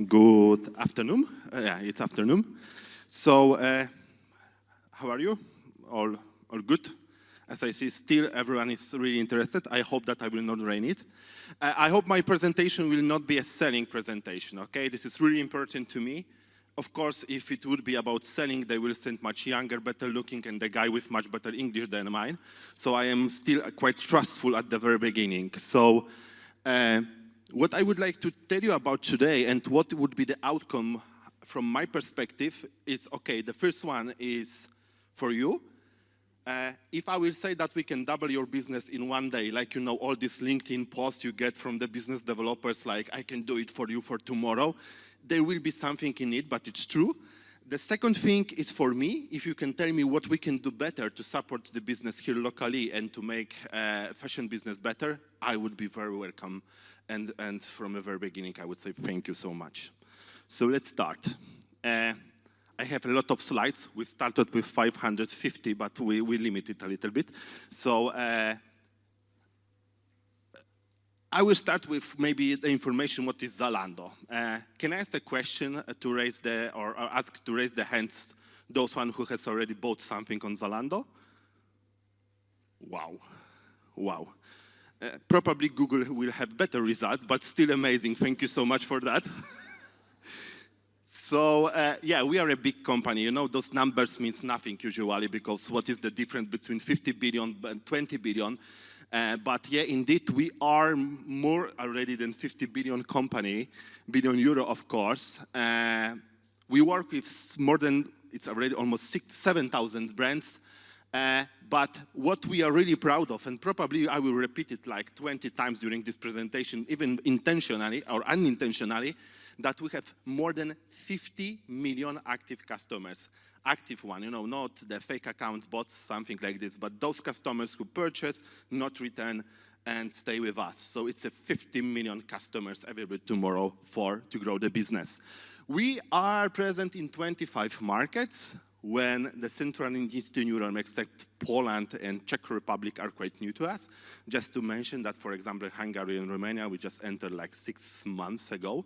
Good afternoon. Yeah, it's afternoon. So, how are you? All good? As I see, still everyone is really interested. I hope that I will not drain it. I hope my presentation will not be a selling presentation, okay? This is really important to me. Of course, if it would be about selling, they will send much younger, better looking, and the guy with much better English than mine. So I am still quite trustful at the very beginning. So, what I would like to tell you about today and what would be the outcome from my perspective is, okay, the first one is for you. If I will say that we can double your business in one day, like, you know, all these LinkedIn posts you get from the business developers, like, I can do it for you for tomorrow, there will be something in it, but it's true. The second thing is for me, if you can tell me what we can do better to support the business here locally and to make fashion business better, I would be very welcome. And from the very beginning, I would say thank you so much. So let's start. I have a lot of slides. We started with 550, but we limit it a little bit. So I will start with maybe the information, what is Zalando. Can I ask the question to raise or ask to raise the hands, those one who has already bought something on Zalando? Wow, wow. Probably Google will have better results, but still amazing. Thank you so much for that. So, yeah, we are a big company. You know, those numbers means nothing usually, because what is the difference between 50 billion and 20 billion? But yeah, indeed, we are more already than 50 billion company, billion euro, of course. We work with more than, it's already almost 7,000 brands. But what we are really proud of, and probably I will repeat it like 20 times during this presentation, even intentionally or unintentionally, that we have more than 50 million active customers. Active one, you know, not the fake account bots, something like this, but those customers who purchase, not return, and stay with us. So it's a 50 million customers available tomorrow to grow the business. We are present in 25 markets, when the Central and Eastern Europe, except Poland and Czech Republic, are quite new to us. Just to mention that, for example, Hungary and Romania, we just entered like 6 months ago.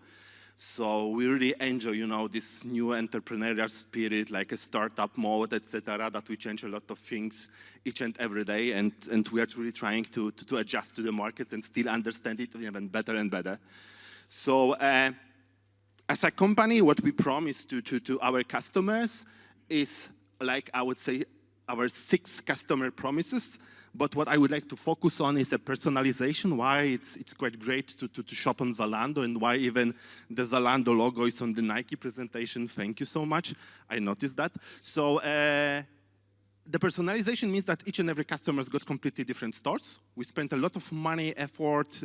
So we really enjoy, you know, this new entrepreneurial spirit, like a startup mode, etc., that we change a lot of things each and every day, and we are really trying to adjust to the markets and still understand it even better and better. So as a company, what we promise to our customers is, like, I would say, our 6 customer promises. But what I would like to focus on is a personalization, why it's quite great to shop on Zalando, and why even the Zalando logo is on the Nike presentation. Thank you so much. I noticed that. So the personalization means that each and every customer has got completely different stores. We spent a lot of money, effort.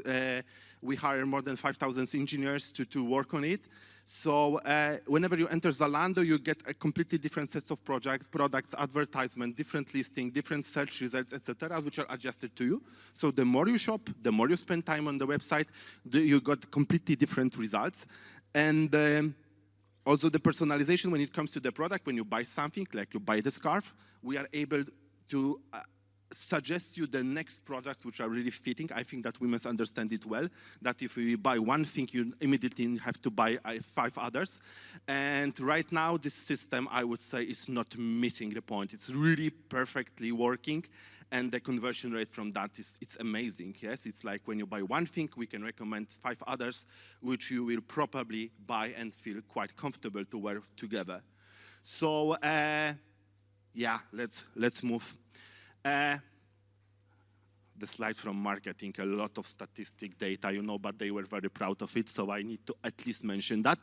We hire more than 5,000 engineers to work on it. So whenever you enter Zalando, you get a completely different set of products, advertisement, different listing, different search results, etc., which are adjusted to you. So the more you shop, the more you spend time on the website, you got completely different results. And also the personalization when it comes to the product, when you buy something, like you buy the scarf, we are able to suggest you the next products which are really fitting. I think that we must understand it well, that if we buy one thing, you immediately have to buy 5 others. And right now, this system, I would say, is not missing the point. It's really perfectly working, and the conversion rate from that it's amazing. Yes, it's like when you buy one thing, we can recommend 5 others, which you will probably buy and feel quite comfortable to wear together. So, yeah, let's move. The slides from marketing, a lot of statistic data, you know, but they were very proud of it, so I need to at least mention that.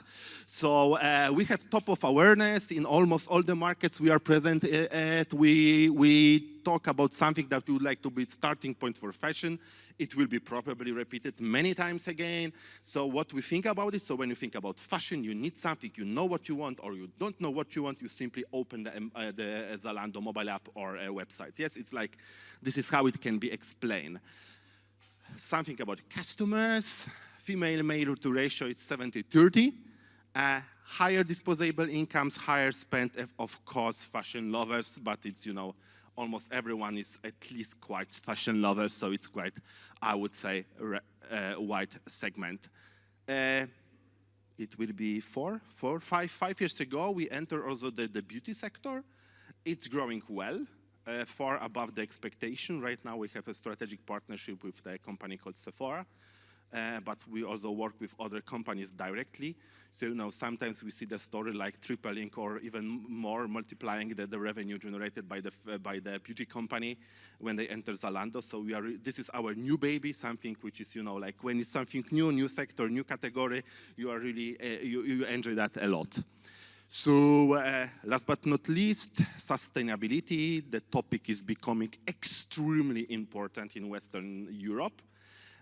So we have top of awareness in almost all the markets we are present at. We talk about something that we would like to be starting point for fashion. It will be probably repeated many times again. So what we think about it, so when you think about fashion, you need something, you know what you want, or you don't know what you want, you simply open the Zalando mobile app or a website. Yes, it's like, this is how it can be explained. Something about customers, female-male to ratio is 70-30. Higher disposable incomes, higher spend, of course, fashion lovers, but it's, you know, almost everyone is at least quite fashion lovers, so it's quite, I would say, wide segment. it will be 5 years ago, we entered also the beauty sector. It's growing well, far above the expectation. Right now, we have a strategic partnership with a company called Sephora, but we also work with other companies directly. So, sometimes we see the story like tripling or even more, multiplying the revenue generated by the beauty company when they enter Zalando. So this is our new baby, something which is, like when it's something new sector, new category, you are really, you enjoy that a lot. So last but not least, sustainability. The topic is becoming extremely important in Western Europe.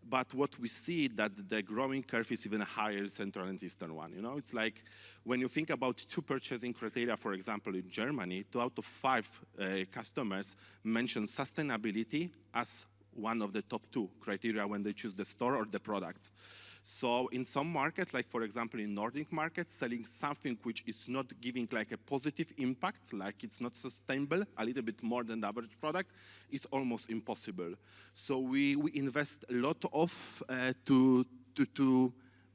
But what we see that the growing curve is even higher in Central and Eastern one. It's like when you think about 2 purchasing criteria, for example, in Germany, 2 out of 5 customers mention sustainability as one of the top 2 criteria when they choose the store or the product. So in some markets, like for example in Nordic markets, selling something which is not giving like a positive impact, like it's not sustainable, a little bit more than the average product, is almost impossible. So we invest a lot of to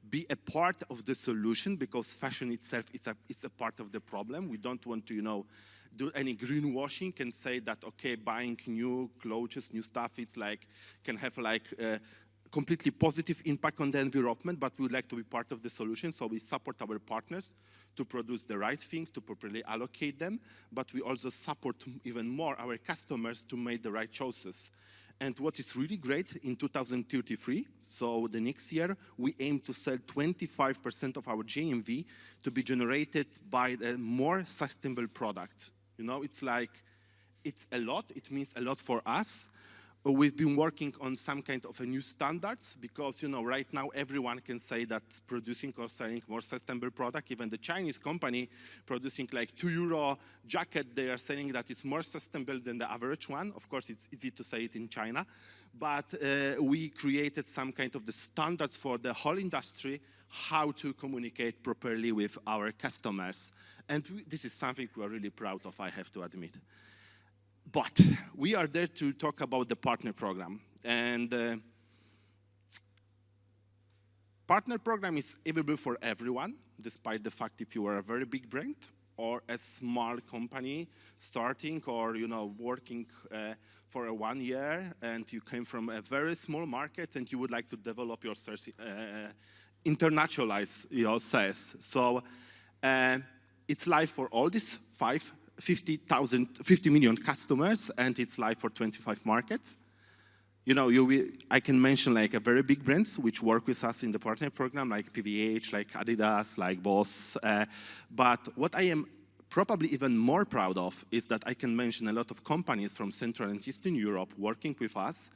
be a part of the solution, because fashion itself is a part of the problem. We don't want to, do any greenwashing and say that, okay, buying new clothes, new stuff, it's like, can have like completely positive impact on the environment, but we would like to be part of the solution. So we support our partners to produce the right thing, to properly allocate them, but we also support even more our customers to make the right choices. And what is really great, in 2033, so the next year, we aim to sell 25% of our GMV to be generated by a more sustainable product. It's like, it's a lot, it means a lot for us. We've been working on some kind of a new standards, because right now everyone can say that producing or selling more sustainable product. Even the Chinese company producing like €2 jacket, they are saying that it's more sustainable than the average one. Of course, it's easy to say it in China, but we created some kind of the standards for the whole industry, how to communicate properly with our customers. And this is something we are really proud of, I have to admit. But we are there to talk about the partner program. And partner program is available for everyone, despite the fact if you are a very big brand or a small company starting, or working for 1 year and you came from a very small market and you would like to develop your internationalize your sales. So it's live for all these 50 million customers, and it's live for 25 markets. I can mention like a very big brands which work with us in the partner program, like PVH, like Adidas, like Boss. But what I am probably even more proud of is that I can mention a lot of companies from Central and Eastern Europe working with us,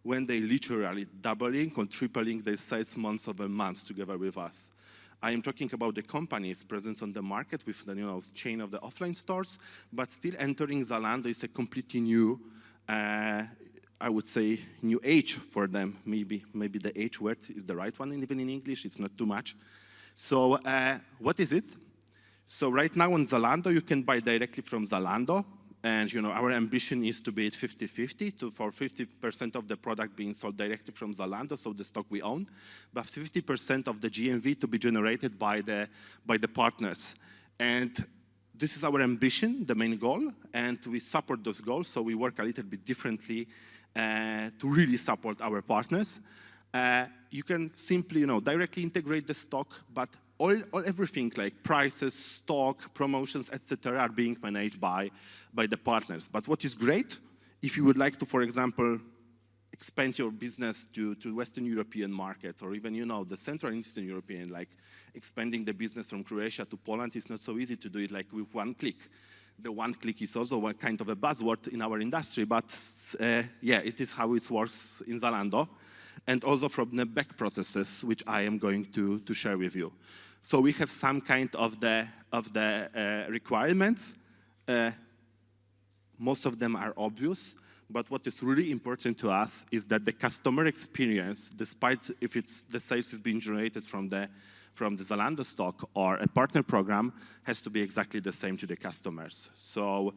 when they literally doubling or tripling their sales month-over-month together with us. I am talking about the companies present on the market with the chain of the offline stores, but still entering Zalando is a completely new, I would say, new age for them. Maybe the age word is the right one, even in English, it's not too much. So what is it? So right now on Zalando, you can buy directly from Zalando. And our ambition is to be at 50-50, for 50% of the product being sold directly from Zalando, so the stock we own, but 50% of the GMV to be generated by the partners. And this is our ambition, the main goal, and we support those goals. So we work a little bit differently to really support our partners. You can simply, directly integrate the stock, but everything like prices, stock, promotions, etc., are being managed by the partners. But what is great, if you would like to, for example, expand your business to Western European market, or even the Central and Eastern European, like expanding the business from Croatia to Poland, is not so easy to do it like with one click. The one click is also one kind of a buzzword in our industry, but yeah, it is how it works in Zalando, and also from the back processes, which I am going to share with you. So we have some kind of the requirements. Most of them are obvious, but what is really important to us is that the customer experience, despite if the sales is being generated from the Zalando stock or a partner program, has to be exactly the same to the customers. So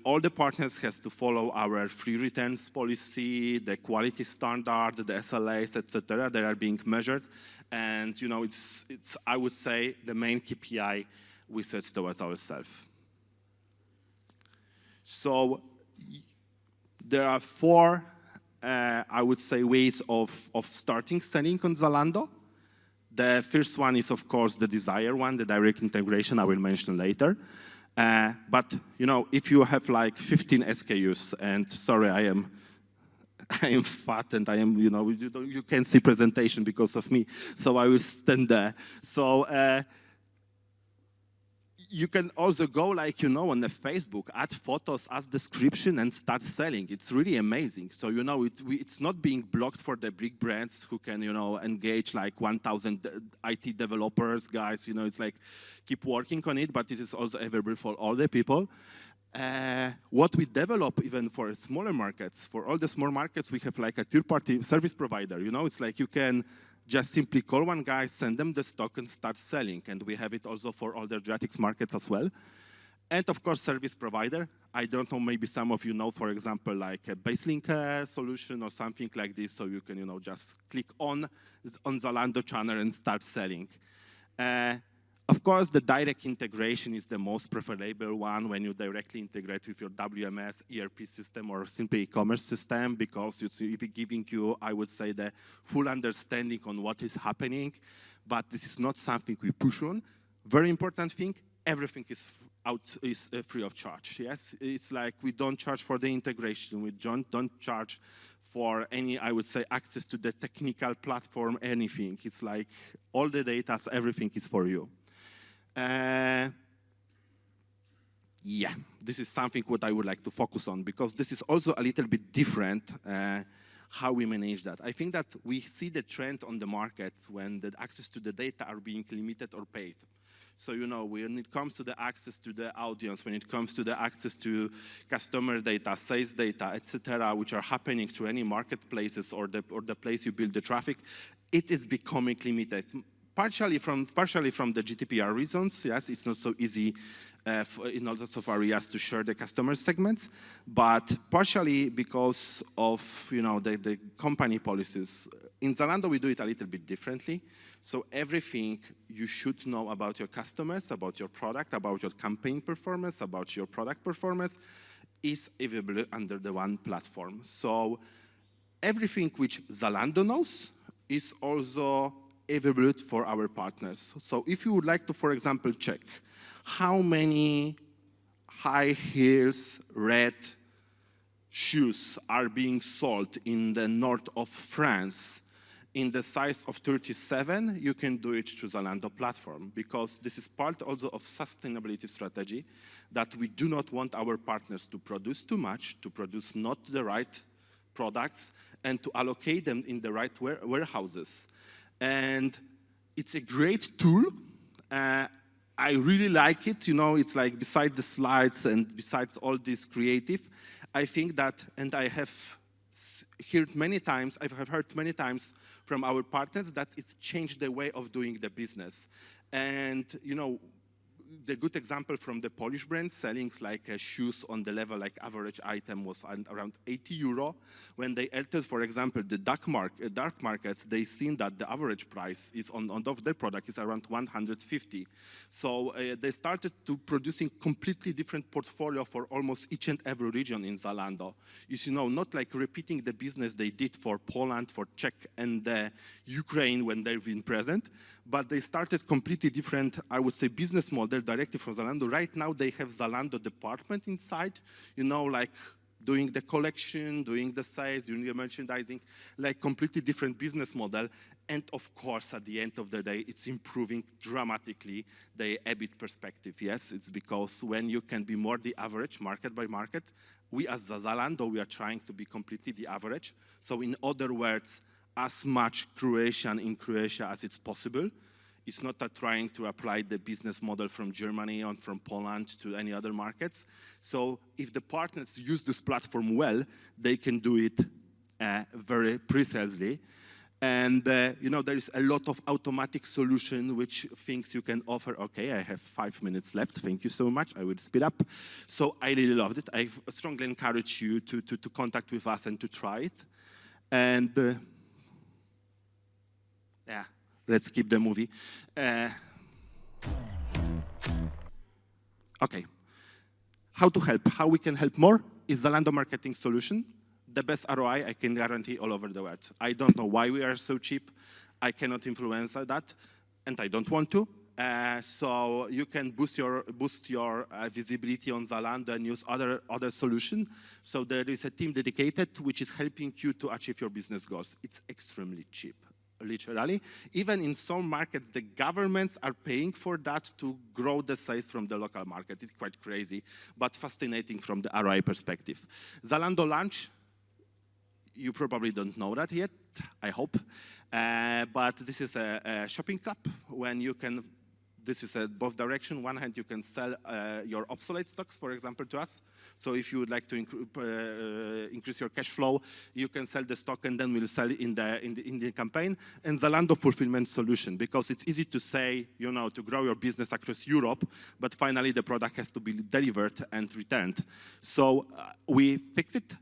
all the partners has to follow our free returns policy, the quality standard, the SLAs, etc. They are being measured, and it's I would say the main KPI we set towards ourselves. So there are four, I would say, ways of starting selling on Zalando. The first one is, of course, the desired one, the direct integration. I will mention later. But if you have like 15 SKUs, and sorry, I am fat and I am, you can see presentation because of me, so I will stand there. So you can also go like, on the Facebook, add photos, add description, and start selling. It's really amazing. So, it's not being blocked for the big brands who can, engage like 1,000 IT developers, guys. It's like, keep working on it, but it is also available for all the people. What we develop even for smaller markets, for all the small markets, we have like a third-party service provider. It's like you can just simply call one guy, send them the stock, and start selling. And we have it also for all the Adriatics markets as well. And of course, service provider. I don't know, maybe some of you know, for example, like a Baselink solution or something like this, so you can, just click on Zalando channel and start selling. Of course, the direct integration is the most preferable one when you directly integrate with your WMS, ERP system, or simply e-commerce system, because it's giving you, I would say, the full understanding on what is happening. But this is not something we push on. Very important thing, everything is free of charge. Yes, it's like we don't charge for the integration. We don't charge for any, I would say, access to the technical platform, anything. It's like all the data, everything is for you. Yeah, this is something what I would like to focus on, because this is also a little bit different how we manage that. I think that we see the trend on the market when the access to the data are being limited or paid. So, when it comes to the access to the audience, when it comes to the access to customer data, sales data, etc., which are happening through any marketplaces or the place you build the traffic, it is becoming limited. Partially from the GDPR reasons, yes, it's not so easy in lots of areas to share the customer segments, but partially because of the company policies. In Zalando, we do it a little bit differently. So everything you should know about your customers, about your product, about your campaign performance, about your product performance, is available under the one platform. So everything which Zalando knows is also available for our partners. So if you would like to, for example, check how many high heels red shoes are being sold in the north of France in the size of 37, you can do it through Zalando platform, because this is part also of sustainability strategy, that we do not want our partners to produce too much, to produce not the right products, and to allocate them in the right warehouses. And it's a great tool. I really like it. It's like besides the slides and besides all this creative, I think that, and I have heard many times from our partners that it's changed the way of doing the business. And, the good example from the Polish brand selling like shoes on the level, like average item was around 80 euro. When they entered, for example, the dark markets, they seen that the average price is on their product is around 150. So they started to producing completely different portfolio for almost each and every region in Zalando. Not like repeating the business they did for Poland, for Czech, and Ukraine when they've been present, but they started completely different, I would say, business model directly from Zalando. Right now, they have Zalando department inside, like doing the collection, doing the sales, doing the merchandising, like completely different business model. And of course, at the end of the day, it's improving dramatically the EBIT perspective. Yes, it's because when you can be more the average market by market, we as Zalando, we are trying to be completely the average. So in other words, as much in Croatia as it's possible. It's not trying to apply the business model from Germany or from Poland to any other markets. So if the partners use this platform well, they can do it very precisely. And there is a lot of automatic solution which things you can offer. Okay, I have 5 minutes left. Thank you so much. I will speed up. So I really loved it. I strongly encourage you to contact with us and to try it. And yeah, let's keep the movie. Okay. How to help? How we can help more is Zalando marketing solution. The best ROI I can guarantee all over the world. I don't know why we are so cheap. I cannot influence that, and I don't want to. So you can boost your visibility on Zalando and use other solution. So there is a team dedicated which is helping you to achieve your business goals. It's extremely cheap. Literally, even in some markets, the governments are paying for that to grow the sales from the local markets. It's quite crazy, but fascinating from the ROI perspective. Zalando Launch, you probably don't know that yet, I hope, but this is a shopping club when you can. This is a both direction. One hand, you can sell your obsolete stocks, for example, to us. So if you would like to increase your cash flow, you can sell the stock and then we'll sell it in the campaign. And Zalando fulfillment solution, because it's easy to say, to grow your business across Europe, but finally the product has to be delivered and returned. So we fix it.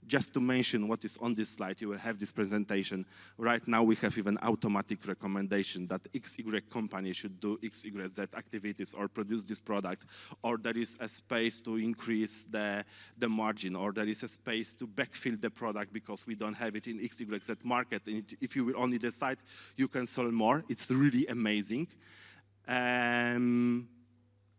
Just to mention what is on this slide, you will have this presentation. Right now, we have even automatic recommendation that XY company should do XYZ activities or produce this product, or there is a space to increase the margin, or there is a space to backfill the product because we don't have it in XYZ market. And if you will only decide, you can sell more. It's really amazing.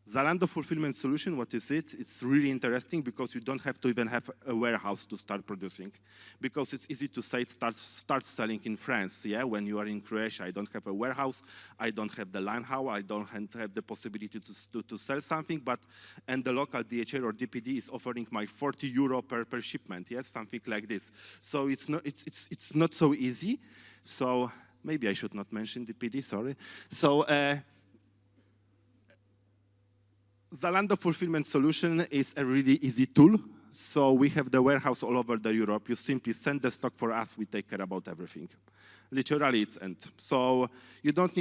Zalando fulfillment solution, what is it? It's really interesting because you don't have to even have a warehouse to start producing. Because it's easy to say start selling in France, yeah? When you are in Croatia, I don't have a warehouse, I don't have the line how, I don't have the possibility to sell something, and the local DHL or DPD is offering my 40 euro per shipment, yes? Something like this. So it's not so easy. So maybe I should not mention DPD, sorry. So, Zalando fulfillment solution is a really easy tool. So we have the warehouse all over Europe. You simply send the stock for us. We take care about everything. Literally, it's end. So you don't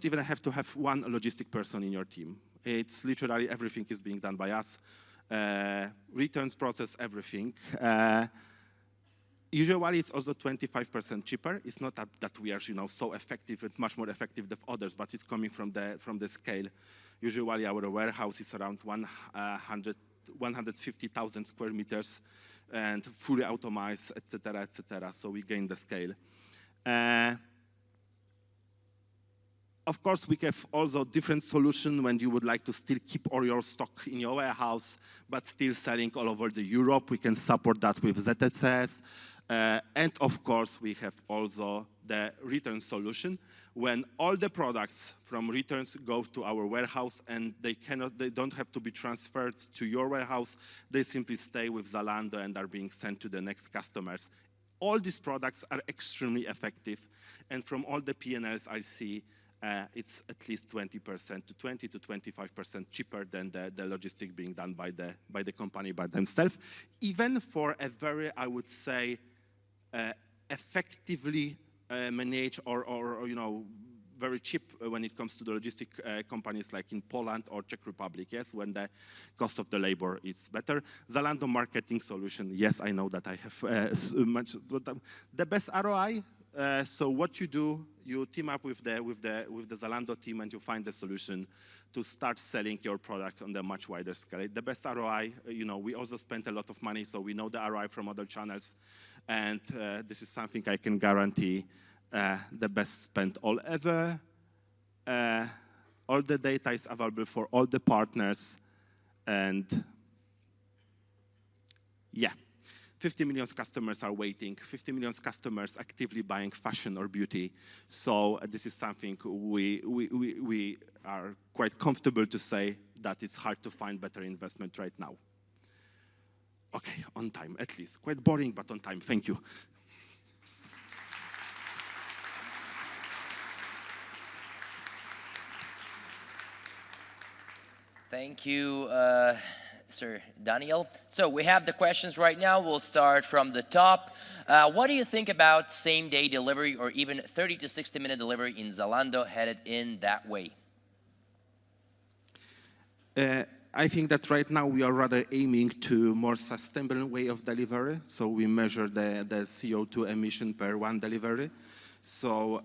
even have to have one logistic person in your team. It's literally everything is being done by us. Returns process, everything. Usually, it's also 25% cheaper. It's not that we are, so effective and much more effective than others, but it's coming from the scale. Usually, our warehouse is around 150,000 square meters and fully automated, etc., etc. So we gain the scale. Of course, we have also different solution when you would like to still keep all your stock in your warehouse, but still selling all over Europe. We can support that with ZTCS. And of course, we have also the return solution when all the products from returns go to our warehouse and they don't have to be transferred to your warehouse. They simply stay with Zalando and are being sent to the next customers. All these products are extremely effective, and from all the P&Ls I see, it's at least 20% to 20 to 25% cheaper than the logistic being done by the company by themselves, even for a very, I would say, effectively managed or very cheap when it comes to the logistic companies like in Poland or Czech Republic, yes, when the cost of the labor is better. Zalando marketing solution, yes, I know that I have much, the best ROI. So what you do, you team up with the Zalando team and you find the solution to start selling your product on a much wider scale. The best ROI, we also spent a lot of money, so we know the ROI from other channels, and this is something I can guarantee. The best spent all ever. All the data is available for all the partners, and yeah. 50 million customers are waiting, 50 million customers actively buying fashion or beauty. So this is something we are quite comfortable to say that it's hard to find better investment right now. Okay, on time, at least. Quite boring, but on time. Thank you. Thank you, Sir Daniel. So we have the questions right now. We'll start from the top. What do you think about same-day delivery or even 30 to 60-minute delivery in Zalando headed in that way? I think that right now we are rather aiming to more sustainable way of delivery. So we measure the CO2 emission per one delivery. So,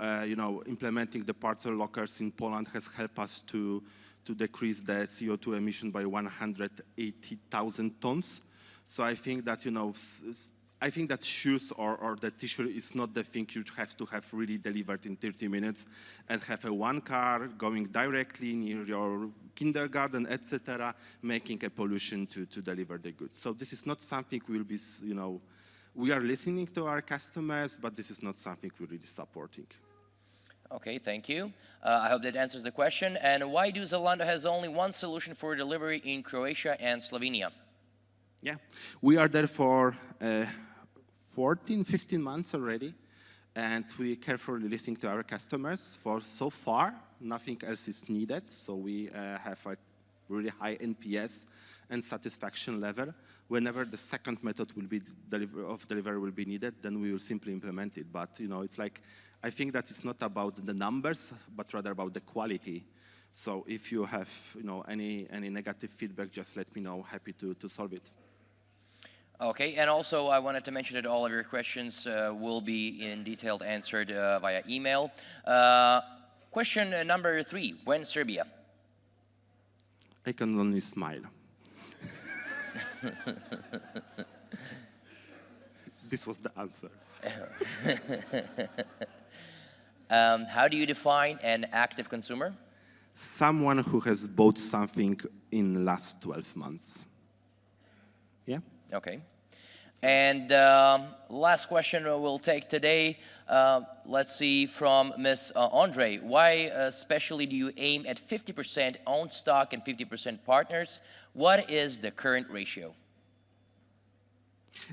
implementing the parcel lockers in Poland has helped us to decrease the CO2 emission by 180,000 tons. So I think that, I think that shoes or the t-shirt is not the thing you have to have really delivered in 30 minutes and have a one car going directly near your kindergarten, etc., making a pollution to deliver the goods. So this is not something we'll be, we are listening to our customers, but this is not something we're really supporting. Okay, thank you. I hope that answers the question. And why do Zalando has only one solution for delivery in Croatia and Slovenia? Yeah, we are there for 14, 15 months already, and we carefully listening to our customers. For so far, nothing else is needed, so we have a really high NPS and satisfaction level. Whenever the second method will be delivery will be needed, then we will simply implement it. But it's like, I think that it's not about the numbers, but rather about the quality. So if you have any negative feedback, just let me know. Happy to solve it. Okay, and also I wanted to mention that all of your questions will be in detailed answered via email. Question number 3, when Serbia? I can only smile. This was the answer. How do you define an active consumer? Someone who has bought something in the last 12 months. Yeah? Okay. And last question we'll take today. Let's see from Ms. Andre. Why especially do you aim at 50% own stock and 50% partners? What is the current ratio?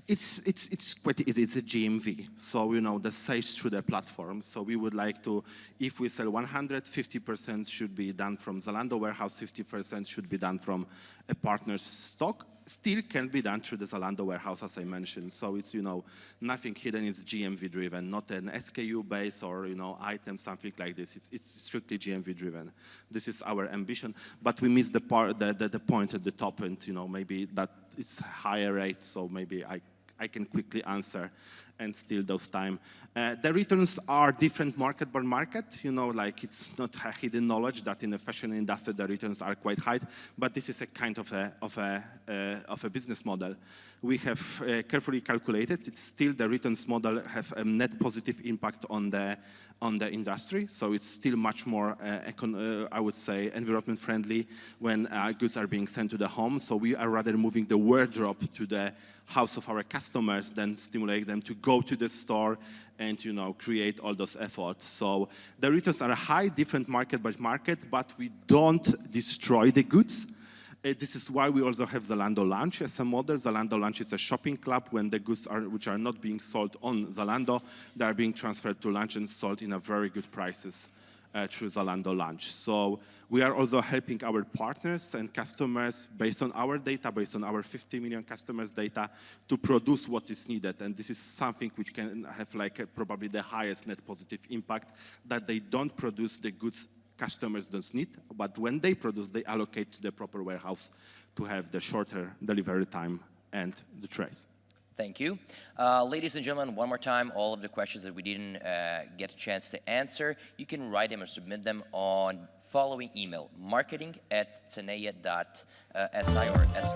It's quite easy. It's a GMV. So, the sales through the platform. So we would like to, if we sell 100, 50% should be done from Zalando warehouse, 50% should be done from a partner's stock. Still can be done through the Zalando warehouse, as I mentioned. So it's, nothing hidden. It's GMV driven, not an SKU base or, item, something like this. It's strictly GMV driven. This is our ambition. But we miss the point at the top and, maybe that it's higher rate. So maybe I can quickly answer and steal those time. The returns are different market by market. Like it's not a hidden knowledge that in the fashion industry the returns are quite high, but this is a kind of a business model. We have carefully calculated. It's still the returns model have a net positive impact on the industry. So it's still much more, I would say, environment friendly when goods are being sent to the home. So we are rather moving the wardrobe to the house of our customers than stimulate them to go to the store and create all those efforts. So the returns are high, different market by market, but we don't destroy the goods. This is why we also have Zalando Lunch as a model. Zalando Lunch is a shopping club when the goods which are not being sold on Zalando, they are being transferred to Lunch and sold in a very good prices through Zalando Lunch. So we are also helping our partners and customers based on our data, based on our 50 million customers data to produce what is needed. And this is something which can have probably the highest net positive impact, that they don't produce the goods customers don't need, but when they produce, they allocate to the proper warehouse to have the shorter delivery time and the trace. Thank you. Ladies and gentlemen, one more time, all of the questions that we didn't get a chance to answer, you can write them or submit them on following email, marketing@ceneia.si or se.